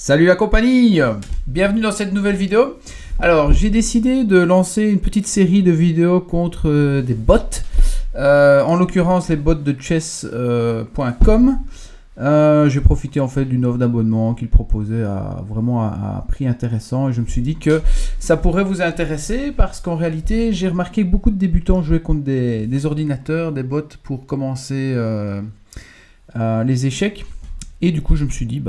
Salut la compagnie, bienvenue dans cette nouvelle vidéo. Alors j'ai décidé de lancer une petite série de vidéos contre des bots, en l'occurrence les bots de chess.com. J'ai profité en fait d'une offre d'abonnement qu'ils proposaient vraiment à prix intéressant et je me suis dit que ça pourrait vous intéresser parce qu'en réalité j'ai remarqué que beaucoup de débutants jouaient contre des ordinateurs, des bots pour commencer les échecs. Et du coup, je me suis dit,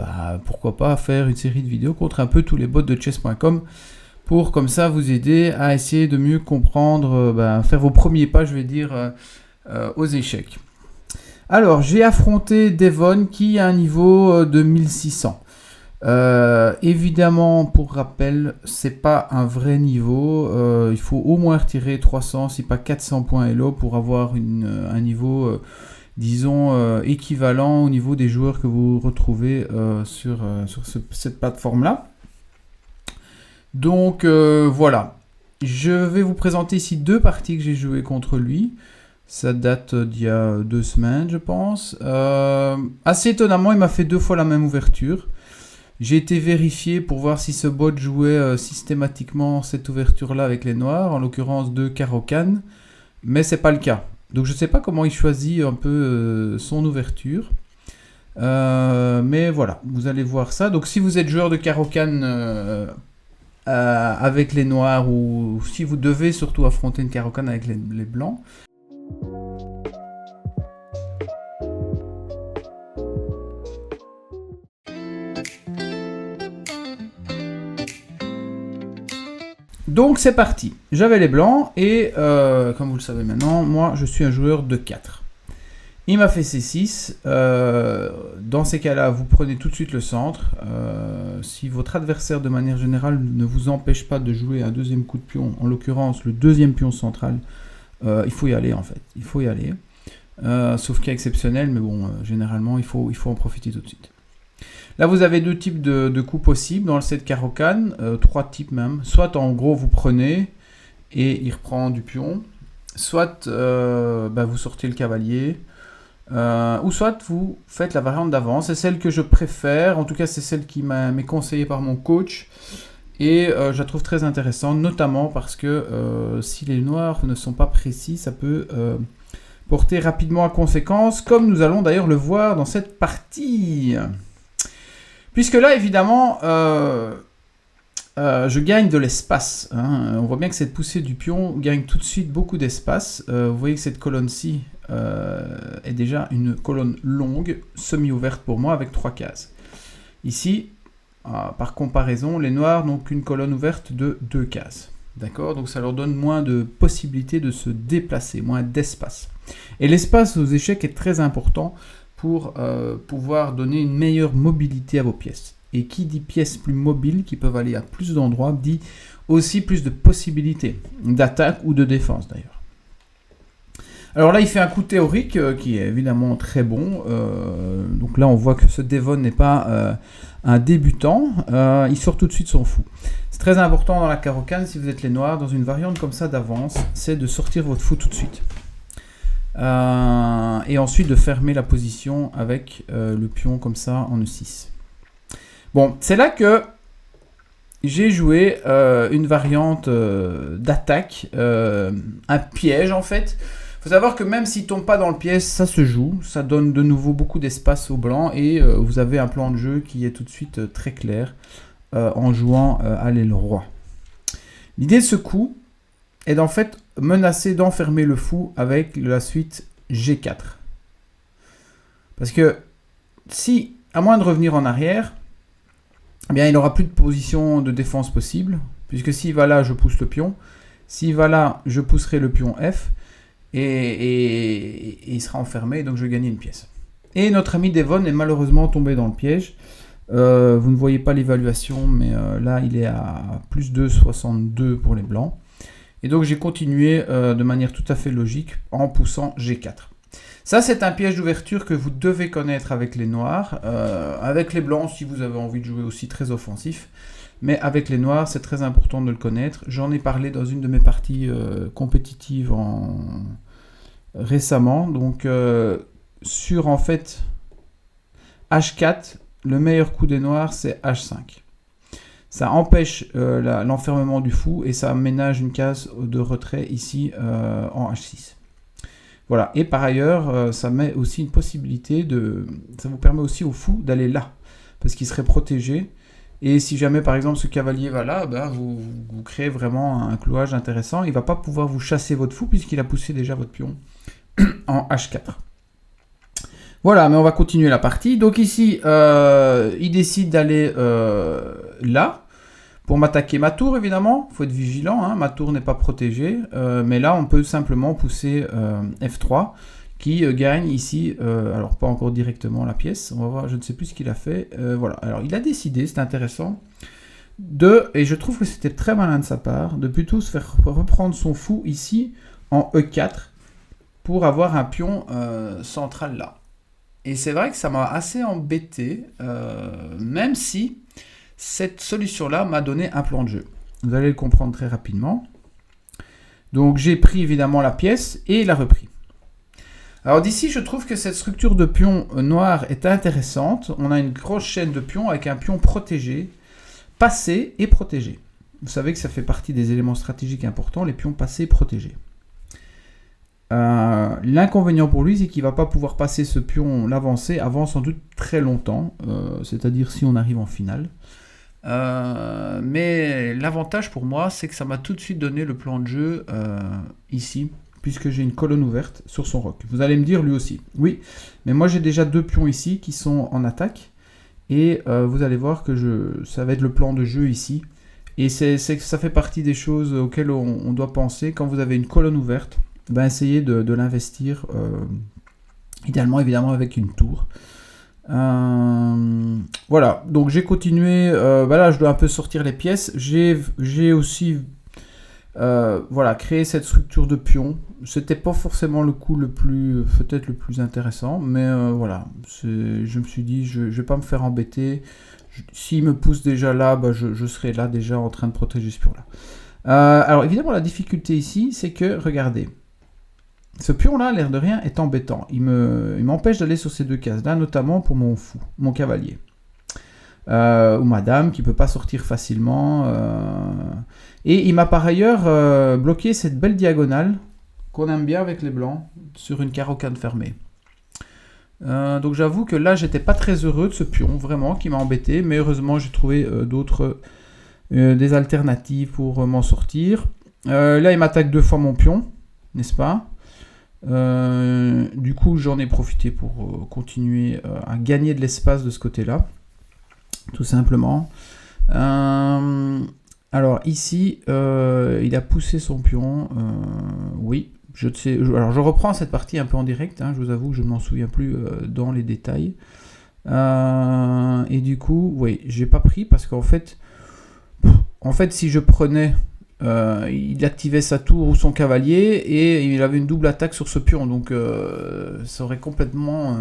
pourquoi pas faire une série de vidéos contre un peu tous les bots de chess.com pour comme ça vous aider à essayer de mieux comprendre, faire vos premiers pas, je vais dire, aux échecs. Alors, j'ai affronté Devon qui a un niveau de 1600. Évidemment, pour rappel, c'est pas un vrai niveau. Il faut au moins retirer 300, si pas 400 points Elo pour avoir un niveau... disons équivalent au niveau des joueurs que vous retrouvez sur cette plateforme-là. Donc voilà, je vais vous présenter ici deux parties que j'ai jouées contre lui. Ça date d'il y a 2 semaines, je pense. Assez étonnamment, il m'a fait 2 fois la même ouverture. J'ai été vérifié pour voir si ce bot jouait systématiquement cette ouverture-là avec les noirs, en l'occurrence 2 Caro-Kann, mais c'est pas le cas. Donc je ne sais pas comment il choisit un peu son ouverture. Mais voilà, vous allez voir ça. Donc si vous êtes joueur de Caro-Kann avec les noirs ou si vous devez surtout affronter une Caro-Kann avec les blancs. Donc c'est parti, j'avais les blancs et comme vous le savez maintenant, moi je suis un joueur de 4. Il m'a fait C6, dans ces cas-là vous prenez tout de suite le centre. Si votre adversaire de manière générale ne vous empêche pas de jouer un deuxième coup de pion, en l'occurrence le deuxième pion central, il faut y aller en fait, il faut y aller. Sauf cas exceptionnel, mais bon, généralement il faut en profiter tout de suite. Là, vous avez 2 types de coups possibles dans le set Caro-Kann, 3 types même. Soit en gros, vous prenez et il reprend du pion. Soit vous sortez le cavalier. Ou soit vous faites la variante d'avant. C'est celle que je préfère. En tout cas, c'est celle qui m'est conseillée par mon coach. Et je la trouve très intéressante, notamment parce que si les noirs ne sont pas précis, ça peut porter rapidement à conséquence, comme nous allons d'ailleurs le voir dans cette partie. Puisque là, évidemment, je gagne de l'espace. Hein. On voit bien que cette poussée du pion gagne tout de suite beaucoup d'espace. Vous voyez que cette colonne-ci est déjà une colonne longue, semi-ouverte pour moi, avec 3 cases. Ici, par comparaison, les noirs n'ont qu'une colonne ouverte de 2 cases. D'accord? Donc ça leur donne moins de possibilités de se déplacer, moins d'espace. Et l'espace aux échecs est très important pour pouvoir donner une meilleure mobilité à vos pièces. Et qui dit pièces plus mobiles, qui peuvent aller à plus d'endroits, dit aussi plus de possibilités d'attaque ou de défense d'ailleurs. Alors là, il fait un coup théorique qui est évidemment très bon. Donc là, on voit que ce Devon n'est pas un débutant. Il sort tout de suite son fou. C'est très important dans la Caro-Kann, si vous êtes les noirs, dans une variante comme ça d'avance, c'est de sortir votre fou tout de suite. Et ensuite de fermer la position avec le pion comme ça en E6. Bon, c'est là que j'ai joué une variante d'attaque, un piège en fait. Il faut savoir que même s'il ne tombe pas dans le piège, ça se joue, ça donne de nouveau beaucoup d'espace au blanc et vous avez un plan de jeu qui est tout de suite très clair en jouant à l'aile roi. L'idée de ce coup est d'en fait menacer d'enfermer le fou avec la suite G4. Parce que si, à moins de revenir en arrière, eh bien, il n'aura plus de position de défense possible, puisque s'il va là, je pousse le pion. S'il va là, je pousserai le pion F, et il sera enfermé, donc je vais gagner une pièce. Et notre ami Devon est malheureusement tombé dans le piège. Vous ne voyez pas l'évaluation, mais là, il est à plus 2,62 pour les blancs. Et donc j'ai continué de manière tout à fait logique en poussant G4. Ça c'est un piège d'ouverture que vous devez connaître avec les noirs. Avec les blancs si vous avez envie de jouer aussi très offensif. Mais avec les noirs c'est très important de le connaître. J'en ai parlé dans une de mes parties compétitives récemment. Donc sur en fait H4 le meilleur coup des noirs, c'est H5. Ça empêche l'enfermement du fou et ça aménage une case de retrait ici en H6. Voilà, et par ailleurs, ça met aussi une possibilité ça vous permet aussi au fou d'aller là, parce qu'il serait protégé. Et si jamais, par exemple, ce cavalier va là, ben, vous créez vraiment un clouage intéressant. Il ne va pas pouvoir vous chasser votre fou, puisqu'il a poussé déjà votre pion en H4. Voilà, mais on va continuer la partie. Donc ici, il décide d'aller là, pour m'attaquer ma tour, évidemment. Il faut être vigilant, hein. Ma tour n'est pas protégée. Mais là, on peut simplement pousser F3, qui gagne ici, alors pas encore directement la pièce. On va voir, je ne sais plus ce qu'il a fait. Voilà, alors il a décidé, c'est intéressant, et je trouve que c'était très malin de sa part, de plutôt se faire reprendre son fou ici, en E4, pour avoir un pion central là. Et c'est vrai que ça m'a assez embêté, même si cette solution-là m'a donné un plan de jeu. Vous allez le comprendre très rapidement. Donc j'ai pris évidemment la pièce et la repris. Alors d'ici, je trouve que cette structure de pion noir est intéressante. On a une grosse chaîne de pions avec un pion protégé, passé et protégé. Vous savez que ça fait partie des éléments stratégiques importants, les pions passés et protégés. L'inconvénient pour lui, c'est qu'il ne va pas pouvoir passer ce pion, l'avancée, avant sans doute très longtemps, c'est-à-dire si on arrive en finale. Mais l'avantage pour moi, c'est que ça m'a tout de suite donné le plan de jeu ici, puisque j'ai une colonne ouverte sur son roc. Vous allez me dire, lui aussi. Oui, mais moi j'ai déjà 2 pions ici qui sont en attaque, et vous allez voir que ça va être le plan de jeu ici. Et ça fait partie des choses auxquelles on doit penser quand vous avez une colonne ouverte. Ben, essayez de l'investir, idéalement évidemment avec une tour. Voilà, donc j'ai continué, là je dois un peu sortir les pièces. J'ai aussi créé cette structure de pion. C'était pas forcément le coup peut-être le plus intéressant, mais voilà, je me suis dit je vais pas me faire embêter. S'il me pousse déjà là, je serai là déjà en train de protéger ce pion là. Alors évidemment la difficulté ici, c'est que regardez, ce pion-là, l'air de rien, est embêtant. Il m'empêche d'aller sur ces 2 cases-là, notamment pour mon fou, mon cavalier. Ou ma dame, qui ne peut pas sortir facilement. Et il m'a par ailleurs bloqué cette belle diagonale, qu'on aime bien avec les blancs, sur une carocane fermée. Donc j'avoue que là, j'étais pas très heureux de ce pion, vraiment, qui m'a embêté. Mais heureusement, j'ai trouvé des alternatives pour m'en sortir. Là, il m'attaque 2 fois mon pion, n'est-ce pas ? Du coup j'en ai profité pour continuer à gagner de l'espace de ce côté là, tout simplement. Alors ici il a poussé son pion, oui, alors je reprends cette partie un peu en direct, hein, je vous avoue que je ne m'en souviens plus dans les détails, et du coup oui, j'ai pas pris parce qu'en fait si je prenais, il activait sa tour ou son cavalier et il avait une double attaque sur ce pion, donc ça aurait complètement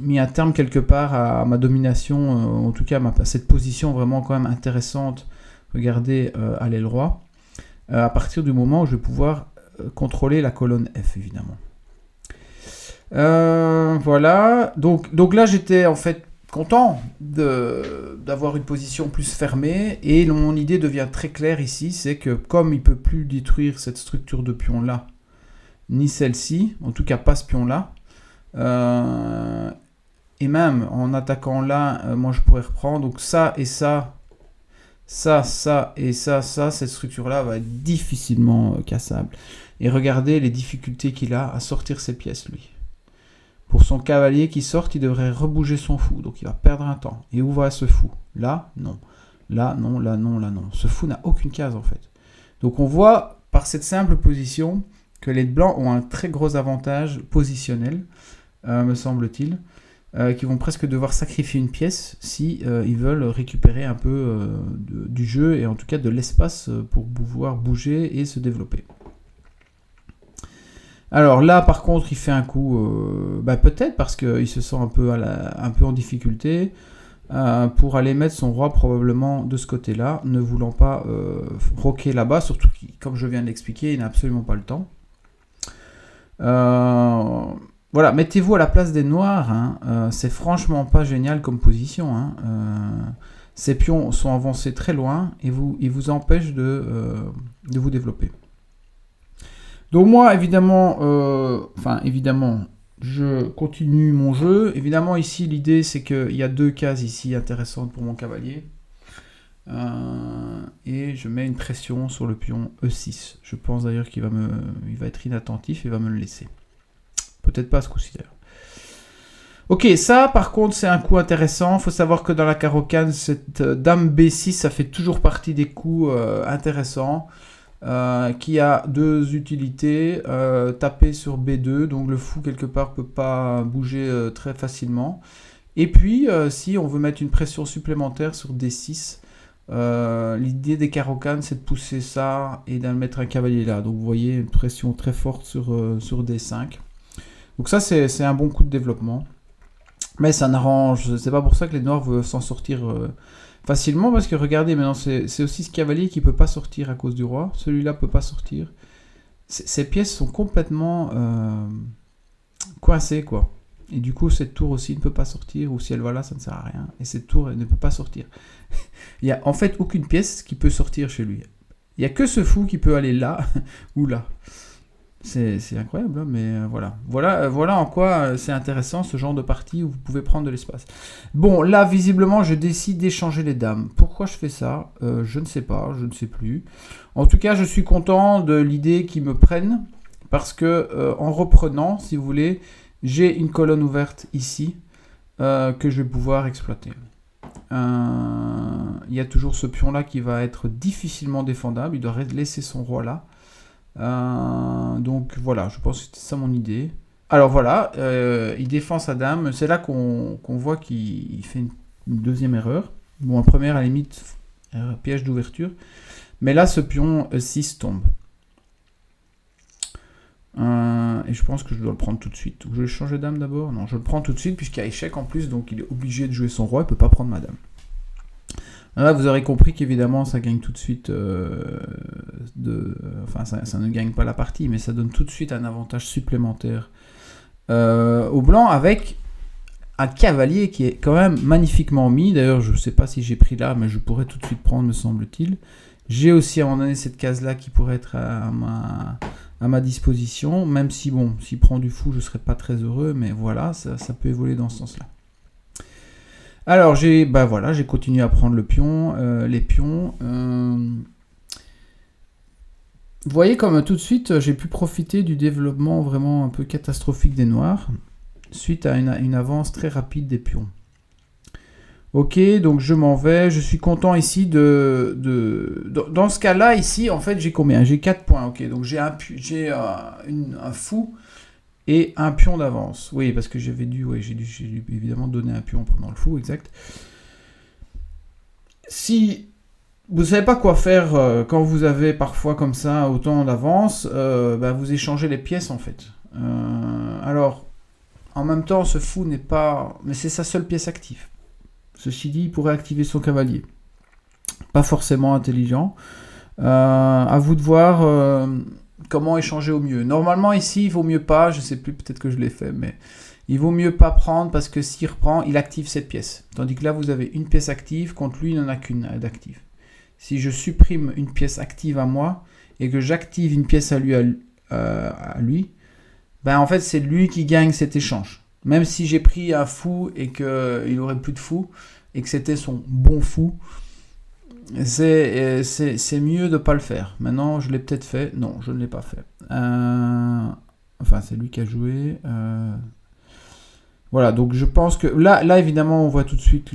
mis un terme quelque part à ma domination, en tout cas à cette position vraiment quand même intéressante. Regardez à l'aile roi, à partir du moment où je vais pouvoir contrôler la colonne F évidemment. Voilà, donc là j'étais en fait content d'avoir une position plus fermée, et mon idée devient très claire ici, c'est que comme il ne peut plus détruire cette structure de pion là, ni celle-ci, en tout cas pas ce pion là, et même en attaquant là, moi je pourrais reprendre, donc ça et ça, ça et ça, cette structure là va être difficilement cassable. Et regardez les difficultés qu'il a à sortir ses pièces lui. Pour son cavalier qui sort, il devrait rebouger son fou. Donc il va perdre un temps. Et où va ce fou? Là, non. Là, non, là, non, là, non. Ce fou n'a aucune case en fait. Donc on voit par cette simple position que les blancs ont un très gros avantage positionnel, me semble-t-il, qui vont presque devoir sacrifier une pièce si ils veulent récupérer un peu du jeu et en tout cas de l'espace pour pouvoir bouger et se développer. Alors là, par contre, il fait un coup, peut-être parce qu'il se sent un peu en difficulté, pour aller mettre son roi probablement de ce côté-là, ne voulant pas roquer là-bas, surtout que, comme je viens de l'expliquer, il n'a absolument pas le temps. Voilà, mettez-vous à la place des noirs, hein. C'est franchement pas génial comme position, hein. Ces pions sont avancés très loin et ils vous empêchent de vous développer. Donc moi, évidemment, je continue mon jeu. Évidemment, ici, l'idée, c'est qu'il y a 2 cases ici intéressantes pour mon cavalier. Et je mets une pression sur le pion E6. Je pense d'ailleurs qu'il va être inattentif et va me le laisser. Peut-être pas à ce coup-ci d'ailleurs. Ok, ça par contre c'est un coup intéressant. Il faut savoir que dans la carocane, cette dame B6, ça fait toujours partie des coups intéressants. Qui a 2 utilités. Taper sur B2, donc le fou quelque part peut pas bouger très facilement. Et puis si on veut mettre une pression supplémentaire sur D6, l'idée des carocanes c'est de pousser ça et d'en mettre un cavalier là. Donc vous voyez une pression très forte sur D5. Donc ça c'est un bon coup de développement. Mais ça n'arrange, c'est pas pour ça que les noirs veulent s'en sortir facilement, parce que regardez maintenant c'est aussi ce cavalier qui peut pas sortir à cause du roi. Celui-là peut pas sortir. Ces pièces sont complètement coincées quoi. Et du coup cette tour aussi ne peut pas sortir, ou si elle va là ça ne sert à rien. Et cette tour elle ne peut pas sortir. Il y a en fait aucune pièce qui peut sortir chez lui. Il y a que ce fou qui peut aller là ou là. C'est incroyable, hein, mais voilà en quoi c'est intéressant ce genre de partie où vous pouvez prendre de l'espace. Bon, là, visiblement, je décide d'échanger les dames. Pourquoi je fais ça je ne sais pas, je ne sais plus. En tout cas, je suis content de l'idée qu'ils me prennent, parce que en reprenant, si vous voulez, j'ai une colonne ouverte ici que je vais pouvoir exploiter. Il y a toujours ce pion-là qui va être difficilement défendable. Il doit laisser son roi là. Donc voilà, je pense que c'était ça mon idée. Alors voilà, il défend sa dame. C'est là qu'on voit qu'il fait une deuxième erreur. Bon, en première, à la limite, piège d'ouverture. Mais là, ce pion E6 tombe. Et je pense que je dois le prendre tout de suite. Ou je vais changer dame d'abord? Non, je le prends tout de suite puisqu'il y a échec en plus. Donc il est obligé de jouer son roi. Il ne peut pas prendre ma dame. Là, vous aurez compris qu'évidemment, ça gagne tout de suite ça ne gagne pas la partie, mais ça donne tout de suite un avantage supplémentaire au blanc avec un cavalier qui est quand même magnifiquement mis. D'ailleurs, je ne sais pas si j'ai pris là, mais je pourrais tout de suite prendre, me semble-t-il. J'ai aussi à un moment donné cette case-là qui pourrait être à ma disposition, même si, bon, s'il prend du fou, je ne serais pas très heureux, mais voilà, ça peut évoluer dans ce sens-là. Alors, j'ai continué à prendre les pions. Vous voyez comme tout de suite, j'ai pu profiter du développement vraiment un peu catastrophique des noirs, suite à une avance très rapide des pions. Ok, donc je m'en vais. Je suis content ici dans ce cas-là, ici, en fait, j'ai combien? J'ai 4 points. Ok, donc j'ai un fou et un pion d'avance. Oui, parce que j'ai dû évidemment donner un pion en prenant le fou, exact. Si vous ne savez pas quoi faire quand vous avez parfois comme ça autant d'avance, vous échangez les pièces en fait. Alors, en même temps, ce fou n'est pas... Mais c'est sa seule pièce active. Ceci dit, il pourrait activer son cavalier. Pas forcément intelligent. À vous de voir comment échanger au mieux. Normalement, ici, il vaut mieux pas, je sais plus, peut-être que je l'ai fait, mais il vaut mieux pas prendre parce que s'il reprend, il active cette pièce. Tandis que là, vous avez une pièce active, contre lui, il n'en a qu'une d'active. Si je supprime une pièce active à moi et que j'active une pièce à lui, en fait, c'est lui qui gagne cet échange. Même si j'ai pris un fou et qu'il n'aurait plus de fou et que c'était son bon fou, c'est mieux de ne pas le faire. Maintenant, je l'ai peut-être fait. Non, je ne l'ai pas fait. C'est lui qui a joué. Voilà, donc je pense que... Là, évidemment, on voit tout de suite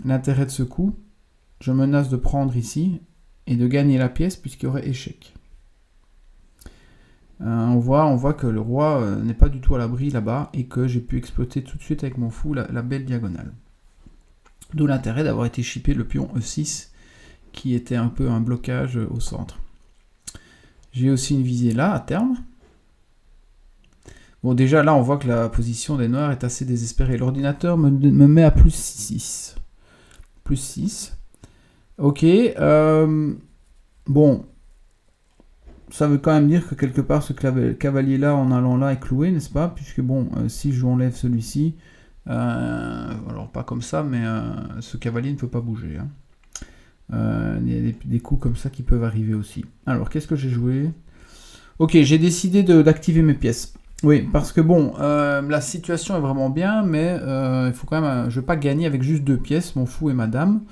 l'intérêt de ce coup. Je menace de prendre ici et de gagner la pièce puisqu'il y aurait échec. On voit que le roi n'est pas du tout à l'abri là-bas et que j'ai pu exploiter tout de suite avec mon fou la belle diagonale. D'où l'intérêt d'avoir été chippé le pion E6 qui était un peu un blocage au centre. J'ai aussi une visée là à terme. Bon, déjà là on voit que la position des noirs est assez désespérée. L'ordinateur me met à plus 6. Plus 6. Ok. Bon. ça veut quand même dire que quelque part, ce cavalier-là, en allant là, est cloué, n'est-ce pas? Puisque bon, si je enlève celui-ci, alors pas comme ça, mais ce cavalier ne peut pas bouger. Hein. Il y a des coups comme ça qui peuvent arriver aussi. Alors, qu'est-ce que j'ai joué? Ok, j'ai décidé d'activer mes pièces. Oui, parce que bon, la situation est vraiment bien, mais il faut quand même... je ne vais pas gagner avec juste 2 pièces, mon fou et ma dame,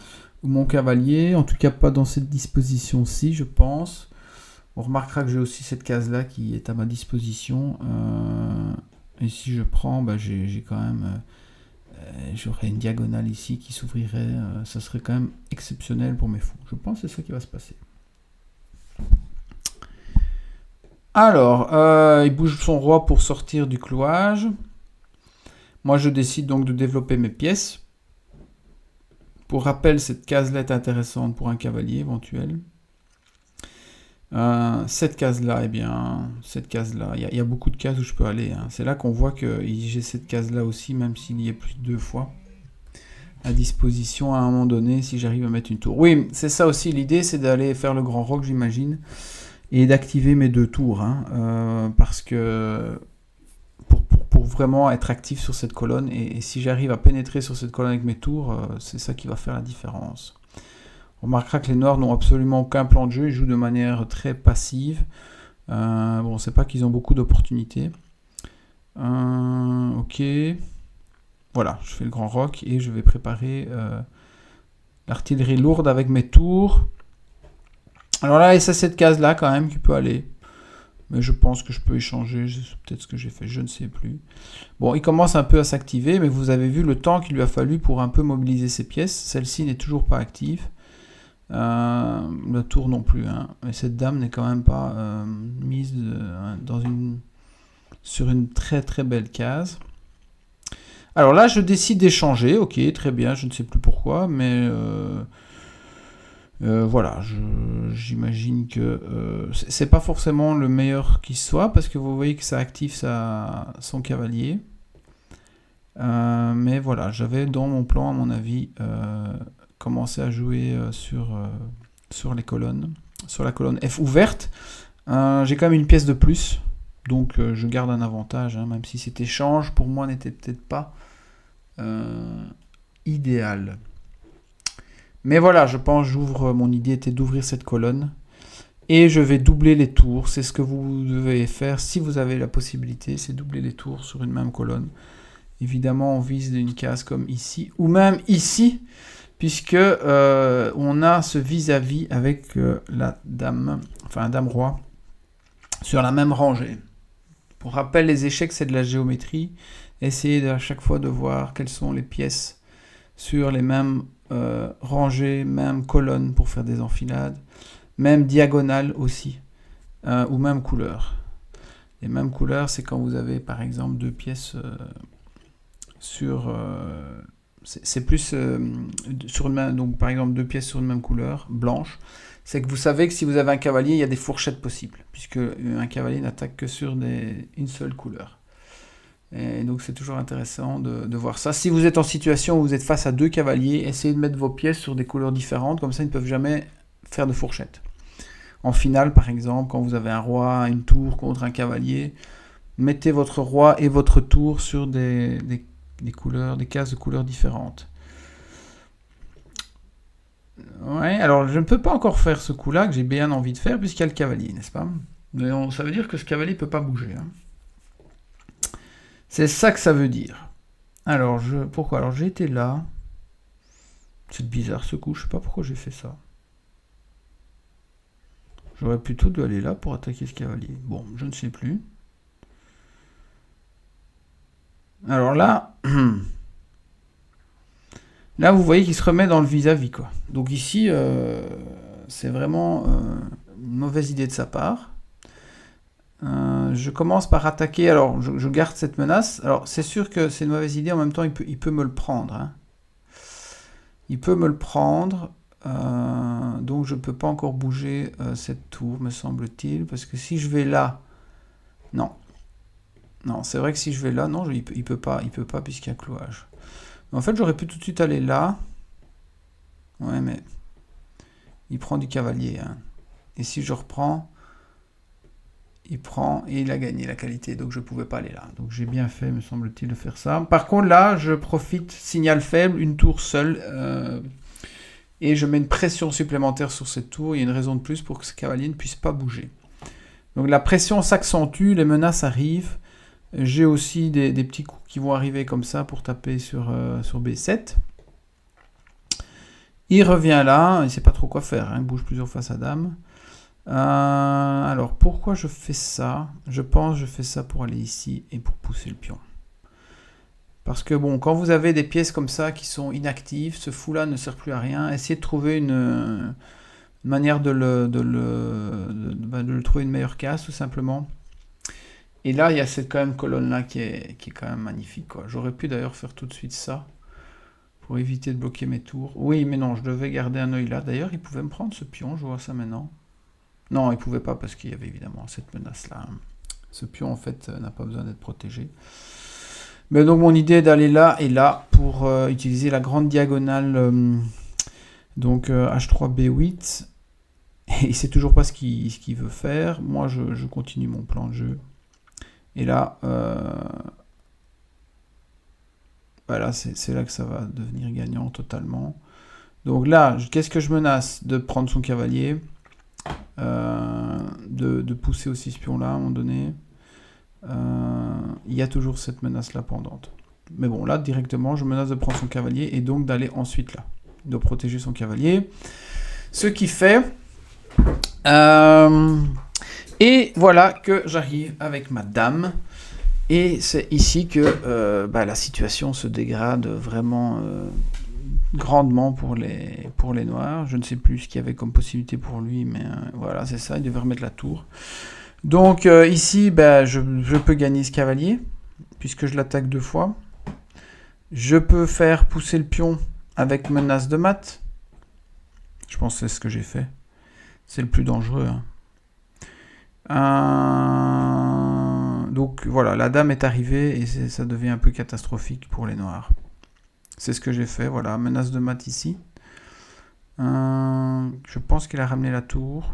ou mon cavalier, en tout cas pas dans cette disposition-ci, je pense. On remarquera que j'ai aussi cette case-là qui est à ma disposition. Et si je prends, bah, j'ai quand même... j'aurais une diagonale ici qui s'ouvrirait. Ça serait quand même exceptionnel pour mes fous. Je pense que c'est ça qui va se passer. Alors, il bouge son roi pour sortir du clouage. Moi, je décide donc de développer mes pièces. Pour rappel, cette case-là est intéressante pour un cavalier éventuel. Cette case-là, eh bien, cette case-là, il y a beaucoup de cases où je peux aller. Hein. C'est là qu'on voit que j'ai cette case-là aussi, même s'il y est plus de 2 fois à disposition à un moment donné, si j'arrive à mettre une tour. Oui, c'est ça aussi, l'idée, c'est d'aller faire le grand roc, j'imagine, et d'activer mes 2 tours, hein, parce que pour vraiment être actif sur cette colonne, et si j'arrive à pénétrer sur cette colonne avec mes tours, c'est ça qui va faire la différence. On remarquera que les noirs n'ont absolument aucun plan de jeu, ils jouent de manière très passive. Bon, c'est pas qu'ils ont beaucoup d'opportunités. Ok. Voilà, je fais le grand roc et je vais préparer l'artillerie lourde avec mes tours. Alors là, c'est cette case-là quand même qui peut aller. Mais je pense que je peux échanger, c'est peut-être ce que j'ai fait, je ne sais plus. Bon, il commence un peu à s'activer, mais vous avez vu le temps qu'il lui a fallu pour un peu mobiliser ses pièces. Celle-ci n'est toujours pas active. La tour non plus, hein. Mais cette dame n'est quand même pas mise sur une très très belle case. Alors là, je décide d'échanger, ok, très bien, je ne sais plus pourquoi, mais voilà, j'imagine que c'est pas forcément le meilleur qui soit, parce que vous voyez que ça active son cavalier. Mais voilà, j'avais dans mon plan, à mon avis, commencé à jouer sur les colonnes, sur la colonne F ouverte. J'ai quand même une pièce de plus, donc je garde un avantage, hein, même si cet échange pour moi n'était peut-être pas idéal. Mais voilà, je pense, mon idée était d'ouvrir cette colonne et je vais doubler les tours. C'est ce que vous devez faire si vous avez la possibilité, c'est doubler les tours sur une même colonne. Évidemment, on vise une case comme ici ou même ici, puisque on a ce vis-à-vis avec la dame, enfin dame-roi, sur la même rangée. Pour rappel, les échecs, c'est de la géométrie. Essayez à chaque fois de voir quelles sont les pièces sur les mêmes rangées, mêmes colonnes pour faire des enfilades, même diagonales aussi, ou même couleurs. Les mêmes couleurs, c'est quand vous avez par exemple 2 pièces sur... c'est plus sur une même, donc par exemple 2 pièces sur une même couleur, blanche. C'est que vous savez que si vous avez un cavalier, il y a des fourchettes possibles, puisque un cavalier n'attaque que sur une seule couleur. Et donc c'est toujours intéressant de voir ça. Si vous êtes en situation où vous êtes face à 2 cavaliers, essayez de mettre vos pièces sur des couleurs différentes, comme ça ils ne peuvent jamais faire de fourchette. En finale, par exemple, quand vous avez un roi, une tour contre un cavalier, mettez votre roi et votre tour sur des couleurs, des cases de couleurs différentes. Ouais, alors je ne peux pas encore faire ce coup-là que j'ai bien envie de faire puisqu'il y a le cavalier, n'est-ce pas? Mais ça veut dire que ce cavalier ne peut pas bouger. Hein. C'est ça que ça veut dire. Alors, pourquoi? Alors, j'ai été là. C'est bizarre ce coup, je sais pas pourquoi j'ai fait ça. J'aurais plutôt dû aller là pour attaquer ce cavalier. Bon, je ne sais plus. Alors là... Là, vous voyez qu'il se remet dans le vis-à-vis, quoi. Donc ici, c'est vraiment une mauvaise idée de sa part. Je commence par attaquer. Alors, je garde cette menace. Alors, c'est sûr que c'est une mauvaise idée. En même temps, il peut me le prendre. Hein. Il peut me le prendre. Donc, je ne peux pas encore bouger cette tour, me semble-t-il. Parce que si je vais là... Non. Non, c'est vrai que si je vais là, non, il peut pas puisqu'il y a clouage. En fait, j'aurais pu tout de suite aller là. Ouais, mais... Il prend du cavalier. Hein. Et si je reprends... il prend et il a gagné la qualité, donc je ne pouvais pas aller là. Donc j'ai bien fait, me semble-t-il, de faire ça. Par contre, là, je profite, signal faible, une tour seule, et je mets une pression supplémentaire sur cette tour. Il y a une raison de plus pour que ce cavalier ne puisse pas bouger. Donc la pression s'accentue, les menaces arrivent. J'ai aussi des petits coups qui vont arriver comme ça pour taper sur B7. Il revient là, il ne sait pas trop quoi faire, hein, il bouge plusieurs fois sa dame. Alors, pourquoi je fais ça? Je pense que je fais ça pour aller ici et pour pousser le pion. Parce que bon, quand vous avez des pièces comme ça qui sont inactives, ce fou-là ne sert plus à rien. Essayez de trouver une manière de le trouver une meilleure case, tout simplement. Et là, il y a cette quand même colonne-là qui est quand même magnifique, quoi. J'aurais pu d'ailleurs faire tout de suite ça pour éviter de bloquer mes tours. Oui, mais non, je devais garder un œil là. D'ailleurs, il pouvait me prendre ce pion, je vois ça maintenant. Non, il pouvait pas parce qu'il y avait évidemment cette menace-là. Ce pion, en fait, n'a pas besoin d'être protégé. Mais donc, mon idée est d'aller là et là pour utiliser la grande diagonale. Donc, H3, B8. Et il sait toujours pas ce qu'il veut faire. Moi, je continue mon plan de jeu. Et là, voilà, c'est là que ça va devenir gagnant totalement. Donc là, qu'est-ce que je menace? De prendre son cavalier. De pousser aussi ce pion là à un moment donné. Il y a toujours cette menace là pendante, mais bon là directement je menace de prendre son cavalier et donc d'aller ensuite là, de protéger son cavalier, ce qui fait et voilà que j'arrive avec ma dame et c'est ici que la situation se dégrade vraiment grandement pour les noirs. Je ne sais plus ce qu'il y avait comme possibilité pour lui, mais voilà, c'est ça, il devait remettre la tour. Donc ici, je peux gagner ce cavalier, puisque je l'attaque 2 fois. Je peux faire pousser le pion avec menace de mat. Je pense que c'est ce que j'ai fait. C'est le plus dangereux. Donc voilà, la dame est arrivée et ça devient un peu catastrophique pour les noirs. C'est ce que j'ai fait, voilà, menace de mat ici. Je pense qu'il a ramené la tour.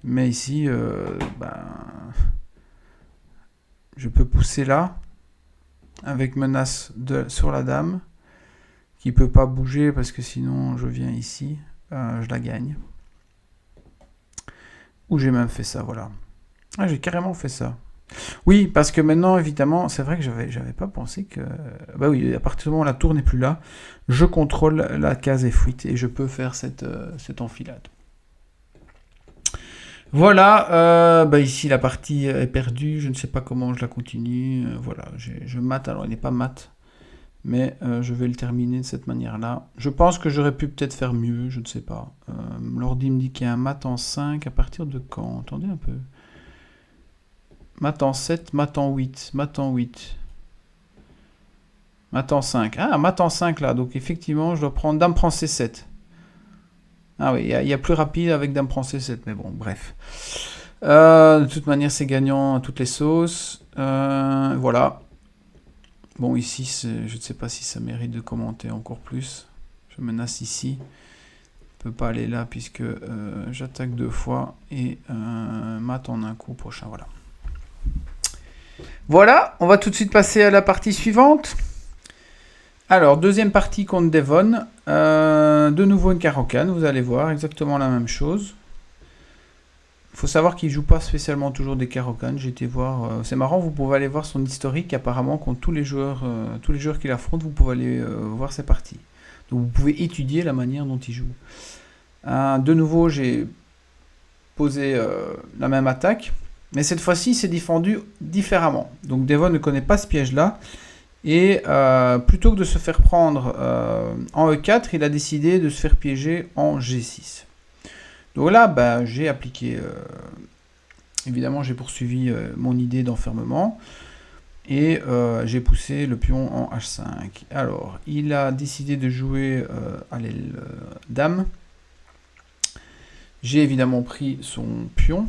Mais ici, je peux pousser là, avec menace sur la dame, qui ne peut pas bouger parce que sinon je viens ici, je la gagne. Ou j'ai même fait ça, voilà. Ah, j'ai carrément fait ça. Oui, parce que maintenant, évidemment, c'est vrai que j'avais pas pensé que... Bah oui, à partir du moment où la tour n'est plus là, je contrôle la case F8 et je peux faire cette enfilade. Voilà, ici la partie est perdue, je ne sais pas comment je la continue. Voilà, je mate, alors il n'est pas mat, mais je vais le terminer de cette manière-là. Je pense que j'aurais pu peut-être faire mieux, je ne sais pas. L'ordi me dit qu'il y a un mat en 5, à partir de quand? Attendez un peu. Mat en 7, mat en 8, mat en 8. Mat en 5. Ah, mat en 5 là, donc effectivement, je dois prendre... Dame prend C7. Ah oui, il y a plus rapide avec Dame prend C7, mais bon, bref. De toute manière, c'est gagnant à toutes les sauces. Voilà. Bon, ici, je ne sais pas si ça mérite de commenter encore plus. Je menace ici. Je ne peux pas aller là puisque j'attaque 2 fois et mat en un coup prochain, voilà. Voilà, on va tout de suite passer à la partie suivante. Alors, deuxième partie contre Devon. De nouveau une Caro-Kann, vous allez voir, exactement la même chose. Il faut savoir qu'il ne joue pas spécialement toujours des Caro-Kann. J'ai été voir, c'est marrant, vous pouvez aller voir son historique. Apparemment, contre tous les joueurs qu'il affronte, vous pouvez aller voir ses parties. Donc vous pouvez étudier la manière dont il joue. De nouveau, j'ai posé la même attaque. Mais cette fois-ci, il s'est défendu différemment. Donc Devon ne connaît pas ce piège-là. Et plutôt que de se faire prendre en E4, il a décidé de se faire piéger en G6. Donc là, j'ai appliqué... évidemment, j'ai poursuivi mon idée d'enfermement. Et j'ai poussé le pion en H5. Alors, il a décidé de jouer à l'aile dame. J'ai évidemment pris son pion.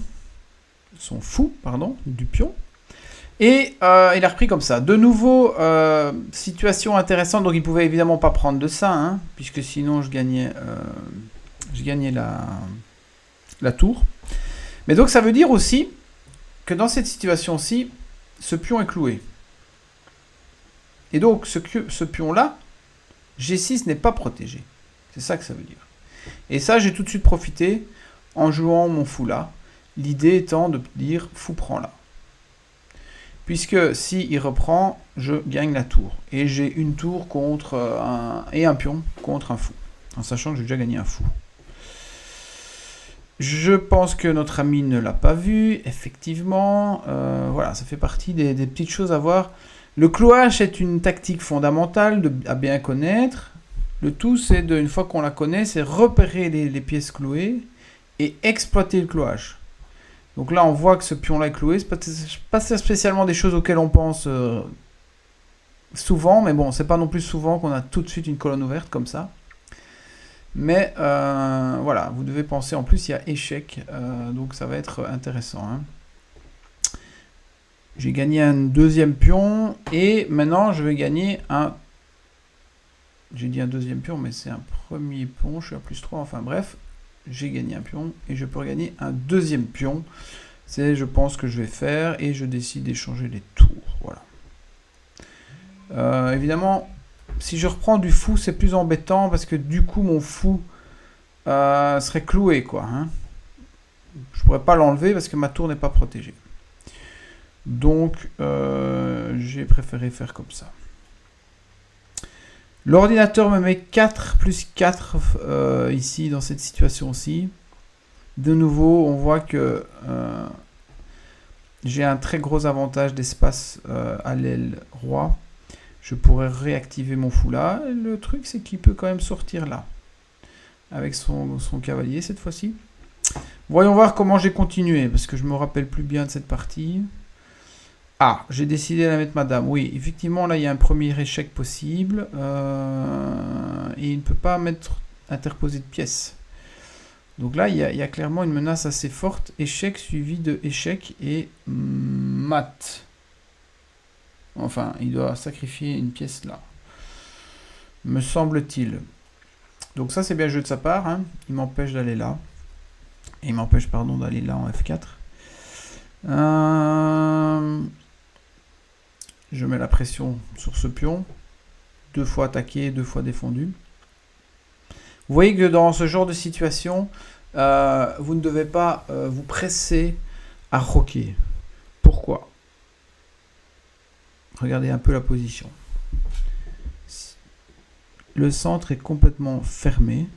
Son fou, pardon, du pion. Et il a repris comme ça. De nouveau, situation intéressante. Donc il pouvait évidemment pas prendre de ça, hein, puisque sinon je gagnais la tour. Mais donc ça veut dire aussi que dans cette situation-ci, ce pion est cloué. Et donc ce pion-là, G6 n'est pas protégé. C'est ça que ça veut dire. Et ça, j'ai tout de suite profité en jouant mon fou là. L'idée étant de dire fou prend là. Puisque si il reprend, je gagne la tour. Et j'ai une tour contre un pion contre un fou. En sachant que j'ai déjà gagné un fou. Je pense que notre ami ne l'a pas vu, effectivement. Voilà, ça fait partie des petites choses à voir. Le clouage est une tactique fondamentale à bien connaître. Le tout, c'est une fois qu'on la connaît, c'est repérer les pièces clouées et exploiter le clouage. Donc là, on voit que ce pion-là est cloué. C'est pas spécialement des choses auxquelles on pense souvent, mais bon, c'est pas non plus souvent qu'on a tout de suite une colonne ouverte comme ça. Mais voilà, vous devez penser, en plus il y a échec, donc ça va être intéressant. Hein. J'ai gagné un deuxième pion, et maintenant je vais gagner un... J'ai dit un deuxième pion, mais c'est un premier pion, je suis à plus 3, enfin bref. J'ai gagné un pion, et je peux regagner un deuxième pion. C'est, je pense, que je vais faire, et je décide d'échanger les tours, voilà. Évidemment... Si je reprends du fou, c'est plus embêtant parce que du coup, mon fou serait cloué, quoi. Hein. Je pourrais pas l'enlever parce que ma tour n'est pas protégée. Donc, j'ai préféré faire comme ça. L'ordinateur me met 4 plus 4 ici, dans cette situation-ci. De nouveau, on voit que j'ai un très gros avantage d'espace à l'aile roi. Je pourrais réactiver mon fou là. Le truc, c'est qu'il peut quand même sortir là. Avec son cavalier, cette fois-ci. Voyons voir comment j'ai continué. Parce que je me rappelle plus bien de cette partie. Ah, j'ai décidé de la mettre madame. Oui, effectivement, là, il y a un premier échec possible. Et il ne peut pas interposer de pièces. Donc là, il y a clairement une menace assez forte. Échec suivi de échec et mat. Enfin, il doit sacrifier une pièce là. Me semble-t-il. Donc ça, c'est bien joué de sa part. Hein. Il m'empêche d'aller là. Et il m'empêche, pardon, d'aller là en F4. Je mets la pression sur ce pion. 2 fois attaqué, 2 fois défendu. Vous voyez que dans ce genre de situation, vous ne devez pas vous presser à roquer. Pourquoi ? Regardez un peu la position. Le centre est complètement fermé.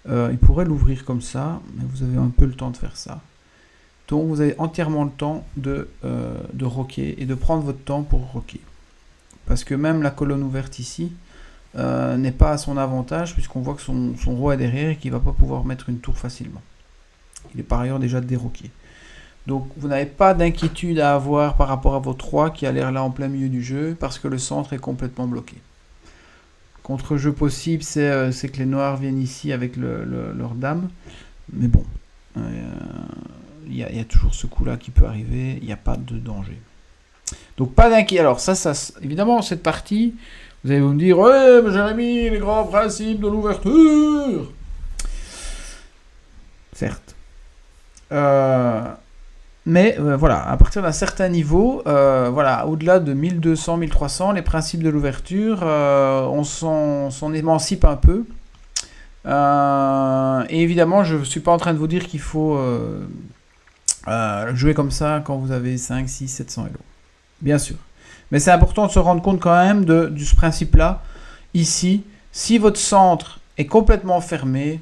Il pourrait l'ouvrir comme ça, mais vous avez un peu le temps de faire ça. Donc vous avez entièrement le temps de roquer et de prendre votre temps pour roquer. Parce que même la colonne ouverte ici n'est pas à son avantage, puisqu'on voit que son roi est derrière et qu'il ne va pas pouvoir mettre une tour facilement. Il est par ailleurs déjà déroqué. Donc vous n'avez pas d'inquiétude à avoir par rapport à votre roi qui a l'air là en plein milieu du jeu, parce que le centre est complètement bloqué. Contre-jeu possible, c'est que les noirs viennent ici avec leur dame. Mais bon, il y a toujours ce coup-là qui peut arriver, il n'y a pas de danger. Donc pas d'inquiétude. Alors ça, évidemment, cette partie, vous allez me dire « Ouais, mais Jérémy, les grands principes de l'ouverture !» Certes. Mais voilà, à partir d'un certain niveau, voilà, au-delà de 1200, 1300, les principes de l'ouverture, on s'en émancipe un peu. Et évidemment, je ne suis pas en train de vous dire qu'il faut jouer comme ça quand vous avez 5, 6, 700 Elo. Bien sûr. Mais c'est important de se rendre compte quand même de ce principe-là. Ici, si votre centre est complètement fermé,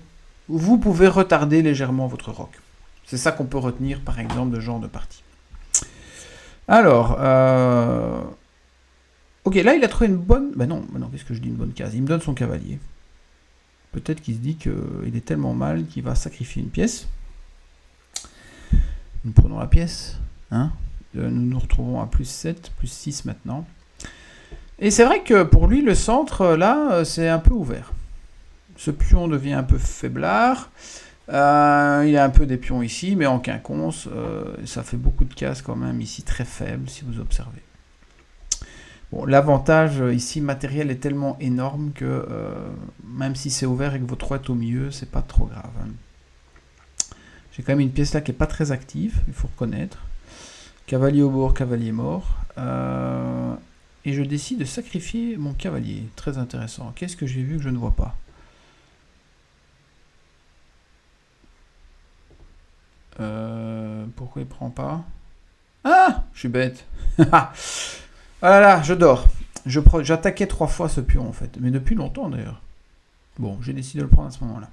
vous pouvez retarder légèrement votre roc. C'est ça qu'on peut retenir, par exemple, de ce genre de partie. Alors, ok, là, il a trouvé une bonne... Ben non, qu'est-ce que je dis, une bonne case. Il me donne son cavalier. Peut-être qu'il se dit qu'il est tellement mal qu'il va sacrifier une pièce. Nous prenons la pièce. Hein, nous nous retrouvons à plus 7, plus 6 maintenant. Et c'est vrai que pour lui, le centre, là, c'est un peu ouvert. Ce pion devient un peu faiblard. Il y a un peu des pions ici, mais en quinconce, ça fait beaucoup de cases quand même ici, très faible si vous observez. Bon, l'avantage ici matériel est tellement énorme que même si c'est ouvert et que votre roi est au milieu, c'est pas trop grave. Hein. J'ai quand même une pièce là qui n'est pas très active, il faut reconnaître. Cavalier au bord, cavalier mort. Et je décide de sacrifier mon cavalier. Très intéressant. Qu'est-ce que j'ai vu que je ne vois pas? Pourquoi il prend pas? Ah, je suis bête. Voilà, je dors. J'attaquais 3 fois ce pion en fait, mais depuis longtemps d'ailleurs. Bon, j'ai décidé de le prendre à ce moment-là.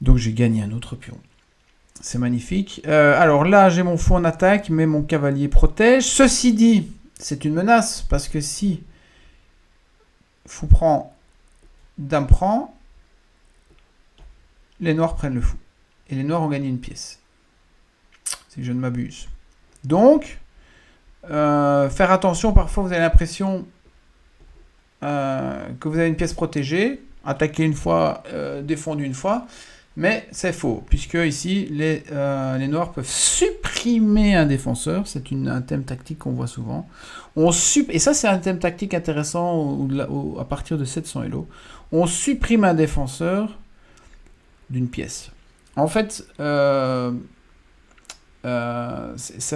Donc j'ai gagné un autre pion. C'est magnifique. Alors là, j'ai mon fou en attaque, mais mon cavalier protège. Ceci dit, c'est une menace, parce que si fou prend, dame prend, les noirs prennent le fou. Et les noirs ont gagné une pièce. Si je ne m'abuse. Donc, faire attention, parfois vous avez l'impression que vous avez une pièce protégée, attaquer une fois, défendu une fois, mais c'est faux, puisque ici, les noirs peuvent supprimer un défenseur, c'est un thème tactique qu'on voit souvent. Et ça, c'est un thème tactique intéressant à partir de 700 Elo. On supprime un défenseur d'une pièce. En fait, ça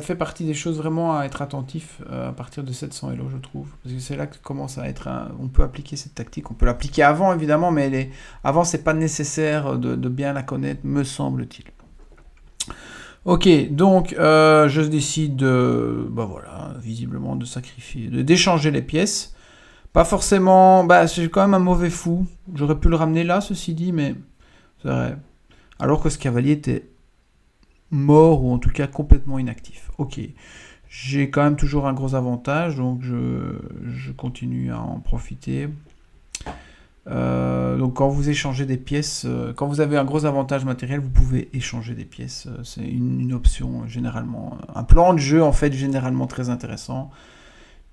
fait partie des choses vraiment à être attentif à partir de 700 Elo, je trouve. Parce que c'est là que commence à être on peut appliquer cette tactique. On peut l'appliquer avant, évidemment, mais avant, c'est pas nécessaire de bien la connaître, me semble-t-il. Ok, donc je décide voilà, visiblement de sacrifier, d'échanger les pièces. Pas forcément, c'est quand même un mauvais fou. J'aurais pu le ramener là, ceci dit, mais c'est vrai. Alors que ce cavalier était mort ou en tout cas complètement inactif. Ok, j'ai quand même toujours un gros avantage, donc je continue à en profiter. Donc quand vous échangez des pièces, quand vous avez un gros avantage matériel, vous pouvez échanger des pièces. C'est une option généralement, un plan de jeu en fait généralement très intéressant.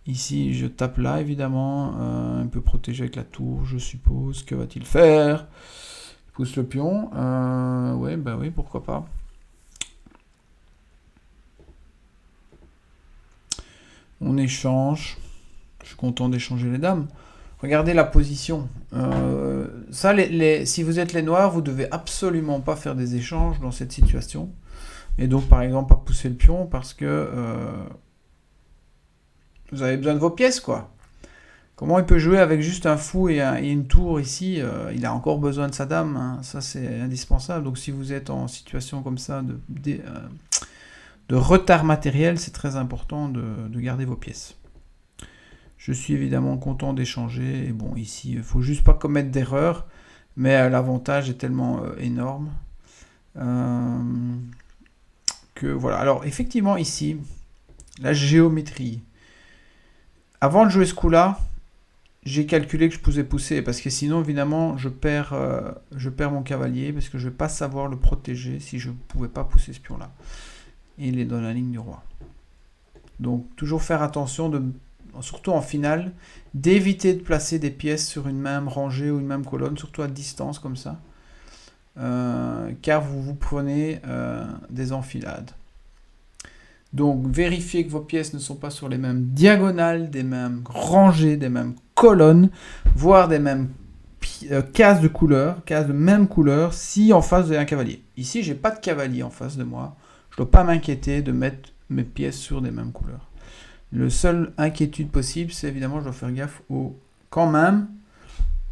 Ici je tape là évidemment, un peu protégé avec la tour, je suppose. Que va-t-il faire? Il pousse le pion. Ouais, oui, pourquoi pas. On échange. Je suis content d'échanger les dames. Regardez la position. Ça, si vous êtes les noirs, vous devez absolument pas faire des échanges dans cette situation. Et donc, par exemple, pas pousser le pion parce que vous avez besoin de vos pièces, quoi. Comment il peut jouer avec juste un fou et une tour ici? Il a encore besoin de sa dame. Hein. Ça, c'est indispensable. Donc, si vous êtes en situation comme ça de retard matériel, c'est très important de garder vos pièces. Je suis évidemment content d'échanger. Et bon, ici, il ne faut juste pas commettre d'erreur. Mais l'avantage est tellement énorme que voilà. Alors, effectivement, ici, la géométrie. Avant de jouer ce coup-là, j'ai calculé que je pouvais pousser. Parce que sinon, évidemment, je perds mon cavalier. Parce que je ne vais pas savoir le protéger si je ne pouvais pas pousser ce pion-là. Et il est dans la ligne du roi. Donc, toujours faire attention, surtout en finale, d'éviter de placer des pièces sur une même rangée ou une même colonne, surtout à distance comme ça, car vous prenez des enfilades. Donc, vérifiez que vos pièces ne sont pas sur les mêmes diagonales, des mêmes rangées, des mêmes colonnes, voire des mêmes cases de même couleur, si en face vous avez un cavalier. Ici, j'ai pas de cavalier en face de moi. Je ne dois pas m'inquiéter de mettre mes pièces sur des mêmes couleurs. Le seul inquiétude possible, c'est évidemment, je dois faire gaffe quand même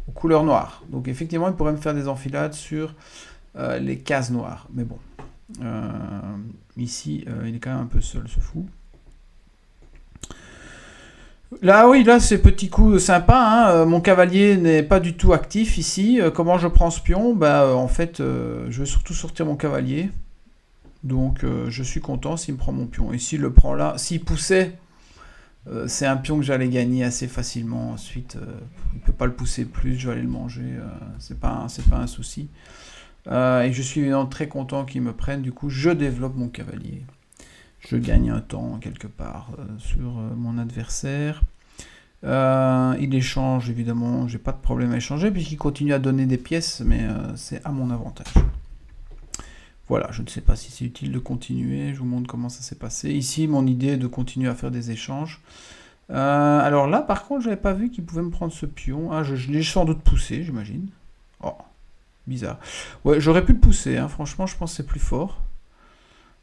aux couleurs noires. Donc effectivement, il pourrait me faire des enfilades sur les cases noires. Mais bon, ici, il est quand même un peu seul, ce fou. Là, oui, là, c'est petit coup sympa. Hein. Mon cavalier n'est pas du tout actif ici. Comment je prends ce pion? En fait, je vais surtout sortir mon cavalier. Donc je suis content s'il me prend mon pion. Et s'il le prend là, s'il poussait, c'est un pion que j'allais gagner assez facilement. Ensuite, il ne peut pas le pousser plus, je vais aller le manger. C'est pas un souci. Et je suis évidemment très content qu'il me prenne. Du coup, je développe mon cavalier. Je gagne un temps quelque part sur mon adversaire. Il échange, évidemment. J'ai pas de problème à échanger puisqu'il continue à donner des pièces, mais c'est à mon avantage. Voilà, je ne sais pas si c'est utile de continuer, je vous montre comment ça s'est passé. Ici, mon idée est de continuer à faire des échanges. Alors là, par contre, je n'avais pas vu qu'il pouvait me prendre ce pion. Ah, je l'ai sans doute poussé, j'imagine. Oh, Bizarre. Ouais, j'aurais pu le pousser, hein. Franchement, je pense que c'est plus fort.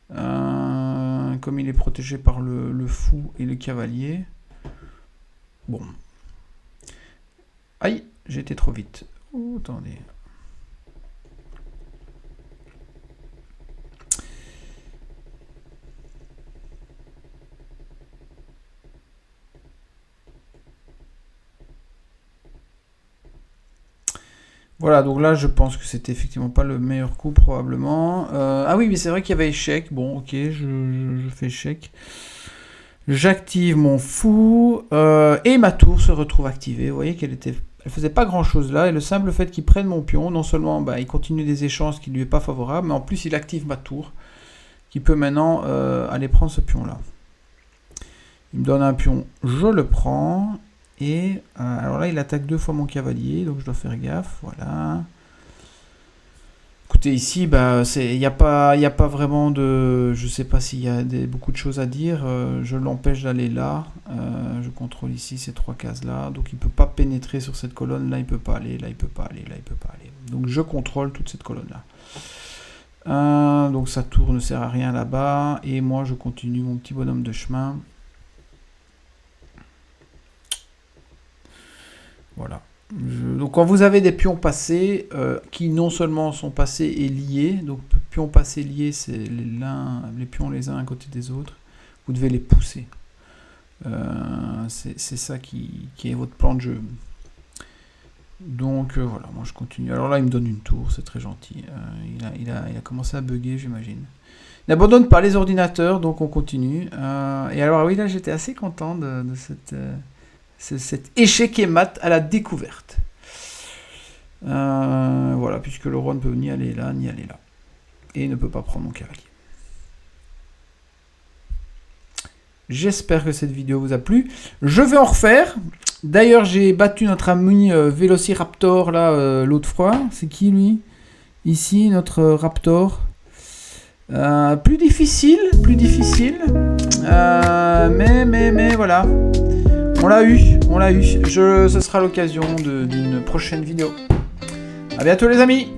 Comme il est protégé par le fou et le cavalier. Bon. Aïe, j'ai été trop vite. Oh, attendez. Voilà, donc là, je pense que c'était effectivement pas le meilleur coup, probablement. Ah oui, mais c'est vrai qu'il y avait échec. Bon, ok, je fais échec. J'active mon fou. Et ma tour se retrouve activée. Vous voyez qu'elle faisait pas grand-chose là. Et le simple fait qu'il prenne mon pion, non seulement il continue des échanges qui lui est pas favorable, mais en plus, il active ma tour, qui peut maintenant aller prendre ce pion-là. Il me donne un pion, je le prends. Et alors là, il attaque 2 fois mon cavalier, donc je dois faire gaffe. Voilà. Écoutez, ici, il n'y a pas vraiment de... Je sais pas s'il y a beaucoup de choses à dire. Je l'empêche d'aller là. Je contrôle ici ces 3 cases-là. Donc il ne peut pas pénétrer sur cette colonne. Là, il ne peut pas aller. Là, il ne peut pas aller. Là, il ne peut pas aller. Donc je contrôle toute cette colonne-là. Donc sa tour ne sert à rien là-bas. Et moi, je continue mon petit bonhomme de chemin. Voilà. Donc quand vous avez des pions passés qui non seulement sont passés et liés, donc pions passés liés, c'est les pions les uns à côté des autres, vous devez les pousser. C'est ça qui est votre plan de jeu. Donc voilà, moi je continue. Alors là il me donne une tour, c'est très gentil. Il a commencé à bugger, j'imagine. Il n'abandonne pas les ordinateurs, donc on continue. Et alors oui, là j'étais assez content de cet échec et mat à la découverte. Voilà, puisque le roi ne peut ni aller là, ni aller là. Et il ne peut pas prendre mon cavalier. J'espère que cette vidéo vous a plu. Je vais en refaire. D'ailleurs, j'ai battu notre ami Vélociraptor, là, l'autre fois. C'est qui, lui? Ici, notre Raptor. Plus difficile. Mais voilà. On l'a eu. Ce sera l'occasion d'une prochaine vidéo. À bientôt les amis.